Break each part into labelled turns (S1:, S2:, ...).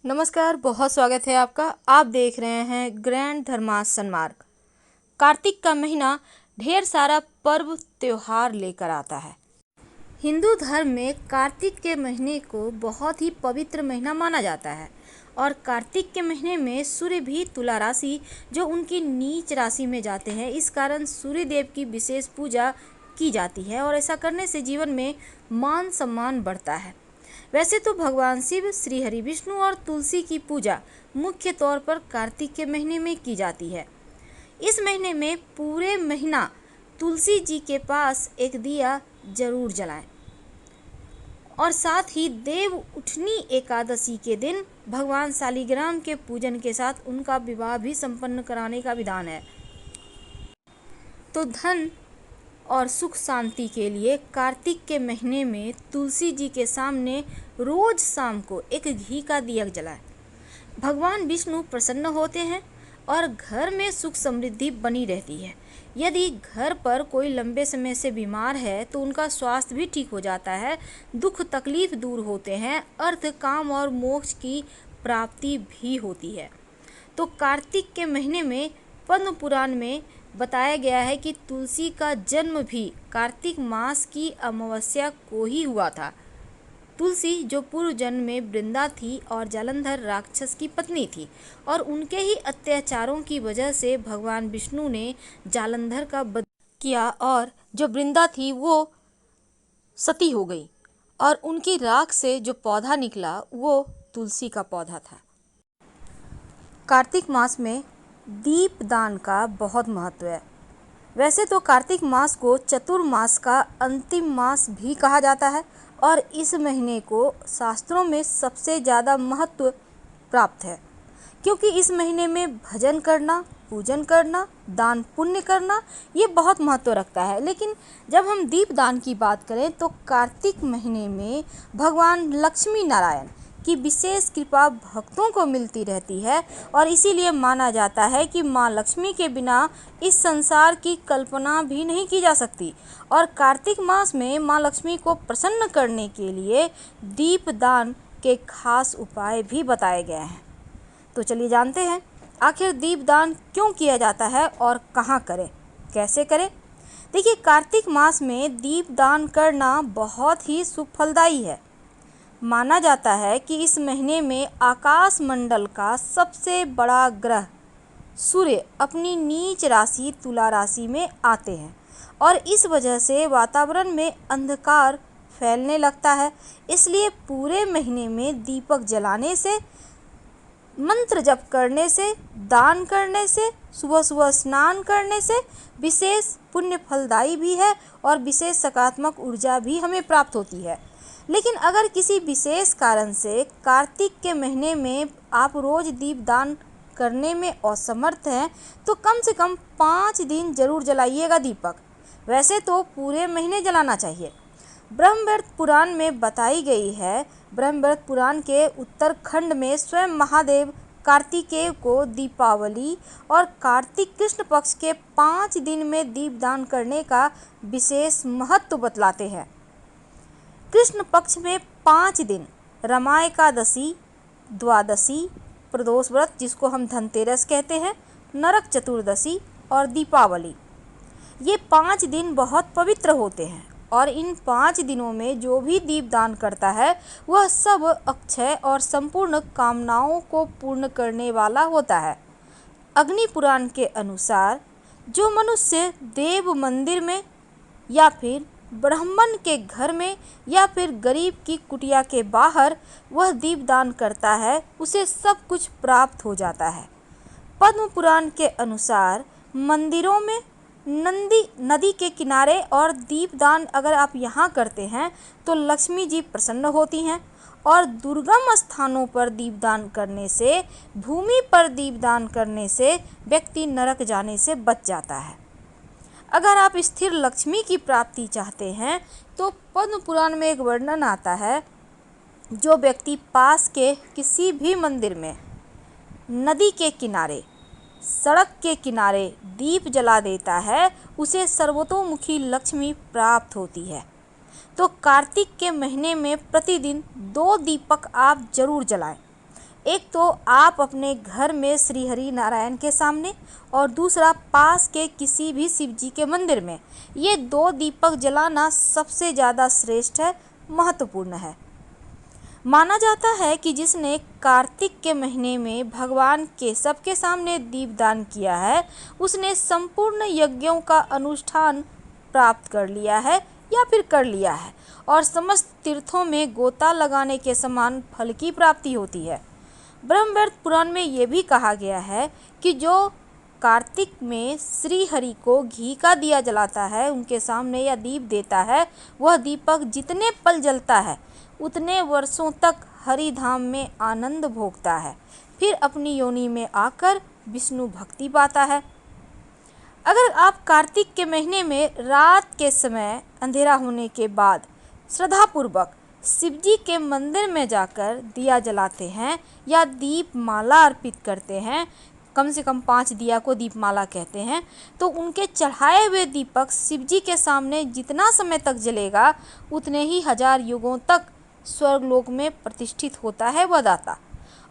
S1: नमस्कार, बहुत स्वागत है आपका। आप देख रहे हैं ग्रैंड धर्मास सन्मार्ग। कार्तिक का महीना ढेर सारा पर्व त्योहार लेकर आता है। हिंदू धर्म में कार्तिक के महीने को बहुत ही पवित्र महीना माना जाता है और कार्तिक के महीने में सूर्य भी तुला राशि जो उनकी नीच राशि में जाते हैं, इस कारण सूर्य देव की विशेष पूजा की जाती है और ऐसा करने से जीवन में मान सम्मान बढ़ता है। वैसे तो भगवान शिव, श्री हरि विष्णु और तुलसी की पूजा मुख्य तौर पर कार्तिक के महीने में की जाती है। इस महीने में पूरे महीना तुलसी जी के पास एक दिया जरूर जलाएं और साथ ही देव उठनी एकादशी के दिन भगवान शालिग्राम के पूजन के साथ उनका विवाह भी संपन्न कराने का विधान है। तो धन और सुख शांति के लिए कार्तिक के महीने में तुलसी जी के सामने रोज शाम को एक घी का दिया जलाएं। भगवान विष्णु प्रसन्न होते हैं और घर में सुख समृद्धि बनी रहती है। यदि घर पर कोई लंबे समय से बीमार है तो उनका स्वास्थ्य भी ठीक हो जाता है, दुख तकलीफ दूर होते हैं, अर्थ, काम और मोक्ष की प्राप्ति भी होती है। तो कार्तिक के महीने में पद्म पुराण में बताया गया है कि तुलसी का जन्म भी कार्तिक मास की अमावस्या को ही हुआ था। तुलसी जो पूर्व जन्म में वृंदा थी और जालंधर राक्षस की पत्नी थी और उनके ही अत्याचारों की वजह से भगवान विष्णु ने जालंधर का वध किया और जो वृंदा थी वो सती हो गई और उनकी राख से जो पौधा निकला वो तुलसी का पौधा था। कार्तिक मास में दीपदान का बहुत महत्व है। वैसे तो कार्तिक मास को चतुर्मास का अंतिम मास भी कहा जाता है और इस महीने को शास्त्रों में सबसे ज़्यादा महत्व प्राप्त है, क्योंकि इस महीने में भजन करना, पूजन करना, दान पुण्य करना ये बहुत महत्व रखता है। लेकिन जब हम दीपदान की बात करें तो कार्तिक महीने में भगवान लक्ष्मी नारायण की विशेष कृपा भक्तों को मिलती रहती है और इसीलिए माना जाता है कि माँ लक्ष्मी के बिना इस संसार की कल्पना भी नहीं की जा सकती। और कार्तिक मास में माँ लक्ष्मी को प्रसन्न करने के लिए दीपदान के खास उपाय भी बताए गए हैं। तो चलिए जानते हैं आखिर दीपदान क्यों किया जाता है और कहाँ करें, कैसे करें। देखिए, कार्तिक मास में दीपदान करना बहुत ही शुभ फलदायी है। माना जाता है कि इस महीने में आकाश मंडल का सबसे बड़ा ग्रह सूर्य अपनी नीच राशि तुला राशि में आते हैं और इस वजह से वातावरण में अंधकार फैलने लगता है। इसलिए पूरे महीने में दीपक जलाने से, मंत्र जप करने से, दान करने से, सुबह सुबह स्नान करने से विशेष पुण्य फलदायी भी है और विशेष सकारात्मक ऊर्जा भी हमें प्राप्त होती है। लेकिन अगर किसी विशेष कारण से कार्तिक के महीने में आप रोज दीपदान करने में असमर्थ हैं तो कम से कम 5 दिन जरूर जलाइएगा दीपक। वैसे तो पूरे महीने जलाना चाहिए। ब्रह्मवैवर्त पुराण में बताई गई है। ब्रह्मवैवर्त पुराण के उत्तरखंड में स्वयं महादेव कार्तिकेय को दीपावली और कार्तिक कृष्ण पक्ष के 5 दिन में दीपदान करने का विशेष महत्व बतलाते हैं। कृष्ण पक्ष में 5 दिन रमा एकादशी, द्वादशी, प्रदोष व्रत जिसको हम धनतेरस कहते हैं, नरक चतुर्दशी और दीपावली, ये 5 दिन बहुत पवित्र होते हैं और इन 5 दिनों में जो भी दीपदान करता है वह सब अक्षय और संपूर्ण कामनाओं को पूर्ण करने वाला होता है। अग्नि पुराण के अनुसार जो मनुष्य देव मंदिर में या फिर ब्राह्मण के घर में या फिर गरीब की कुटिया के बाहर वह दीपदान करता है उसे सब कुछ प्राप्त हो जाता है। पद्म पुराण के अनुसार मंदिरों में, नदी के किनारे और दीपदान अगर आप यहाँ करते हैं तो लक्ष्मी जी प्रसन्न होती हैं और दुर्गम स्थानों पर दीपदान करने से, भूमि पर दीपदान करने से व्यक्ति नरक जाने से बच जाता है। अगर आप स्थिर लक्ष्मी की प्राप्ति चाहते हैं तो पद्म पुराण में एक वर्णन आता है, जो व्यक्ति पास के किसी भी मंदिर में, नदी के किनारे, सड़क के किनारे दीप जला देता है उसे सर्वतोमुखी लक्ष्मी प्राप्त होती है। तो कार्तिक के महीने में प्रतिदिन 2 दीपक आप जरूर जलाएं। एक तो आप अपने घर में श्री हरि नारायण के सामने और दूसरा पास के किसी भी शिव जी के मंदिर में। ये 2 दीपक जलाना सबसे ज़्यादा श्रेष्ठ है, महत्वपूर्ण है। माना जाता है कि जिसने कार्तिक के महीने में भगवान के सबके सामने दीपदान किया है, उसने संपूर्ण यज्ञों का अनुष्ठान प्राप्त कर लिया है या फिर कर लिया है और समस्त तीर्थों में गोता लगाने के समान फल की प्राप्ति होती है। ब्रह्मवैवर्त पुराण में ये भी कहा गया है कि जो कार्तिक में श्री हरि को घी का दिया जलाता है, उनके सामने या दीप देता है, वह दीपक जितने पल जलता है उतने वर्षों तक हरि धाम में आनंद भोगता है, फिर अपनी योनि में आकर विष्णु भक्ति पाता है। अगर आप कार्तिक के महीने में रात के समय अंधेरा होने के बाद श्रद्धापूर्वक शिवजी के मंदिर में जाकर दिया जलाते हैं या दीप माला अर्पित करते हैं, कम से कम 5 दिया को दीपमाला कहते हैं, तो उनके चढ़ाए हुए दीपक शिवजी के सामने जितना समय तक जलेगा उतने ही 1000 युगों तक स्वर्गलोक में प्रतिष्ठित होता है वह दाता।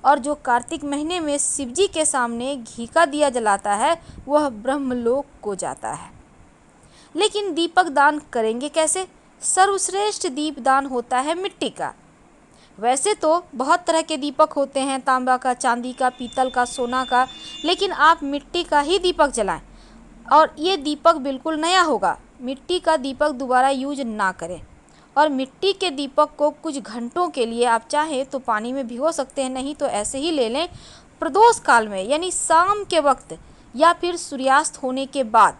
S1: और जो कार्तिक महीने में शिवजी के सामने घी का दिया जलाता है वह ब्रह्मलोक को जाता है। लेकिन दीपक दान करेंगे कैसे? सर्वश्रेष्ठ दीप दान होता है मिट्टी का। वैसे तो बहुत तरह के दीपक होते हैं, तांबा का, चांदी का, पीतल का, सोना का, लेकिन आप मिट्टी का ही दीपक जलाएं और ये दीपक बिल्कुल नया होगा। मिट्टी का दीपक दोबारा यूज ना करें और मिट्टी के दीपक को कुछ घंटों के लिए आप चाहें तो पानी में भिगो सकते हैं, नहीं तो ऐसे ही ले लें। प्रदोष काल में यानी शाम के वक्त या फिर सूर्यास्त होने के बाद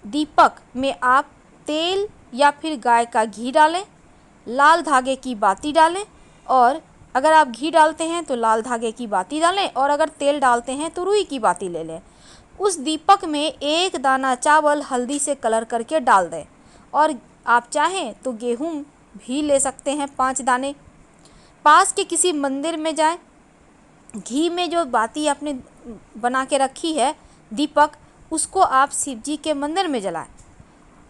S1: दीपक में आप तेल या फिर गाय का घी डालें, लाल धागे की बाती डालें और अगर आप घी डालते हैं तो लाल धागे की बाती डालें और अगर तेल डालते हैं तो रुई की बाती ले लें। उस दीपक में 1 दाना चावल हल्दी से कलर करके डाल दें और आप चाहें तो गेहूं भी ले सकते हैं 5 दाने। पास के किसी मंदिर में जाएं, घी में जो बाती आपने बना के रखी है दीपक, उसको आप शिव जी के मंदिर में जलाएं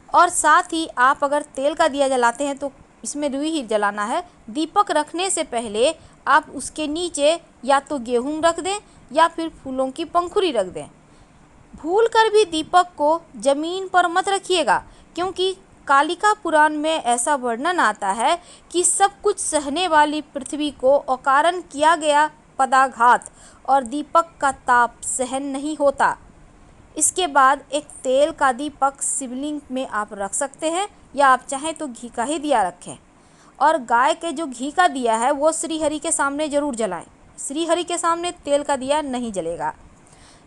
S1: और साथ ही आप अगर तेल का दिया जलाते हैं तो इसमें रुई ही जलाना है। दीपक रखने से पहले आप उसके नीचे या तो गेहूं रख दें या फिर फूलों की पंखुड़ी रख दें। भूल कर भी दीपक को जमीन पर मत रखिएगा, क्योंकि कालिका पुराण में ऐसा वर्णन आता है कि सब कुछ सहने वाली पृथ्वी को अकारण किया गया पदाघात और दीपक का ताप सहन नहीं होता। इसके बाद एक तेल का दीपक शिवलिंग में आप रख सकते हैं या आप चाहें तो घी का ही दिया रखें और गाय के जो घी का दिया है वो श्री हरि के सामने ज़रूर जलाएं। श्री हरि के सामने तेल का दिया नहीं जलेगा।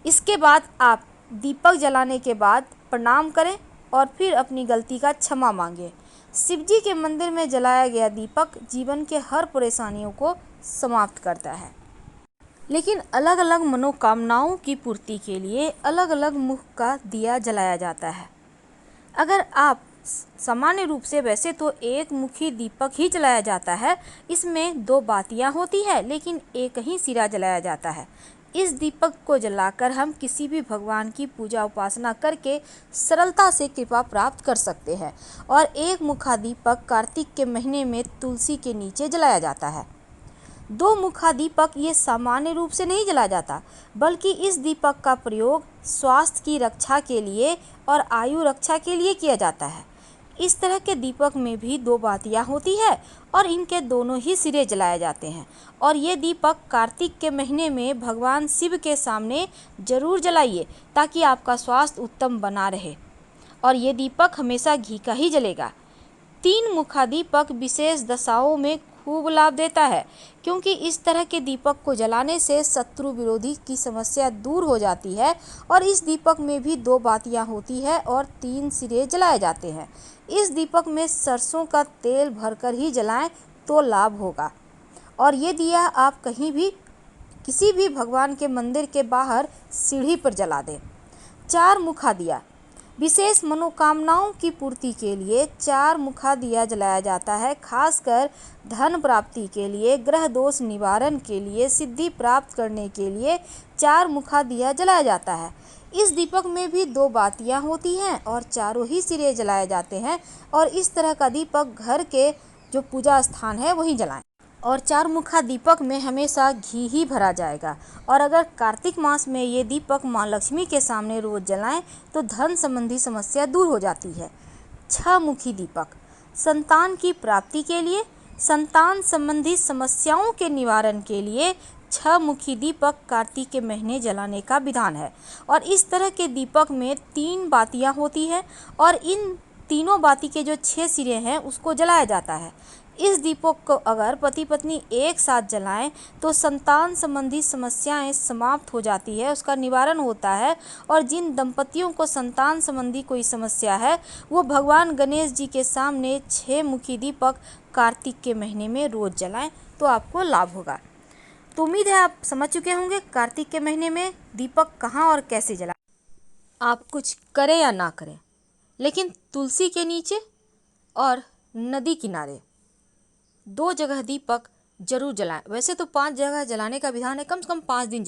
S1: इसके बाद आप दीपक जलाने के बाद प्रणाम करें और फिर अपनी गलती का क्षमा मांगे। शिवजी के मंदिर में जलाया गया दीपक जीवन के हर परेशानियों को समाप्त करता है। लेकिन अलग अलग मनोकामनाओं की पूर्ति के लिए अलग अलग मुख का दिया जलाया जाता है। अगर आप सामान्य रूप से वैसे तो एक मुखी दीपक ही जलाया जाता है, इसमें 2 बातियां होती है लेकिन एक ही सिरा जलाया जाता है। इस दीपक को जलाकर हम किसी भी भगवान की पूजा उपासना करके सरलता से कृपा प्राप्त कर सकते हैं। और एक मुखा दीपक कार्तिक के महीने में तुलसी के नीचे जलाया जाता है। 2 मुखा दीपक ये सामान्य रूप से नहीं जलाया जाता, बल्कि इस दीपक का प्रयोग स्वास्थ्य की रक्षा के लिए और आयु रक्षा के लिए किया जाता है। इस तरह के दीपक में भी 2 बातियां होती है और इनके दोनों ही सिरे जलाए जाते हैं। और ये दीपक कार्तिक के महीने में भगवान शिव के सामने जरूर जलाइए ताकि आपका स्वास्थ्य उत्तम बना रहे। और ये दीपक हमेशा घी का ही जलेगा। 3 मुखा दीपक विशेष दशाओं में खूब लाभ देता है, क्योंकि इस तरह के दीपक को जलाने से शत्रु विरोधी की समस्या दूर हो जाती है। और इस दीपक में भी 2 बातियां होती है और 3 सिरे जलाए जाते हैं। इस दीपक में सरसों का तेल भरकर ही जलाएं तो लाभ होगा। और ये दिया आप कहीं भी किसी भी भगवान के मंदिर के बाहर सीढ़ी पर जला दें। 4 मुखा दिया विशेष मनोकामनाओं की पूर्ति के लिए 4 मुखा दिया जलाया जाता है। खासकर धन प्राप्ति के लिए, ग्रह दोष निवारण के लिए, सिद्धि प्राप्त करने के लिए 4 मुखा दिया जलाया जाता है। इस दीपक में भी 2 बातियां होती हैं और चारों ही सिरे जलाए जाते हैं। और इस तरह का दीपक घर के जो पूजा स्थान है वहीं जलाएं। और चार मुखा दीपक में हमेशा घी ही भरा जाएगा। और अगर कार्तिक मास में ये दीपक माँ लक्ष्मी के सामने रोज जलाएं तो धन संबंधी समस्या दूर हो जाती है। छह मुखी दीपक संतान की प्राप्ति के लिए, संतान संबंधी समस्याओं के निवारण के लिए छह मुखी दीपक कार्तिक के महीने जलाने का विधान है। और इस तरह के दीपक में 3 बातियां होती हैं और इन तीनों बाती के जो 6 सिरे हैं उसको जलाया जाता है। इस दीपक को अगर पति पत्नी एक साथ जलाएं तो संतान संबंधी समस्याएं समाप्त हो जाती है, उसका निवारण होता है। और जिन दंपतियों को संतान संबंधी कोई समस्या है वो भगवान गणेश जी के सामने 6 मुखी दीपक कार्तिक के महीने में रोज जलाएं तो आपको लाभ होगा। तो उम्मीद है आप समझ चुके होंगे कार्तिक के महीने में दीपक कहाँ और कैसे जलाएं। आप कुछ करें या ना करें, लेकिन तुलसी के नीचे और नदी किनारे 2 जगह दीपक जरूर जलाएं। वैसे तो 5 जगह जलाने का विधान है, कम से कम 5 दिन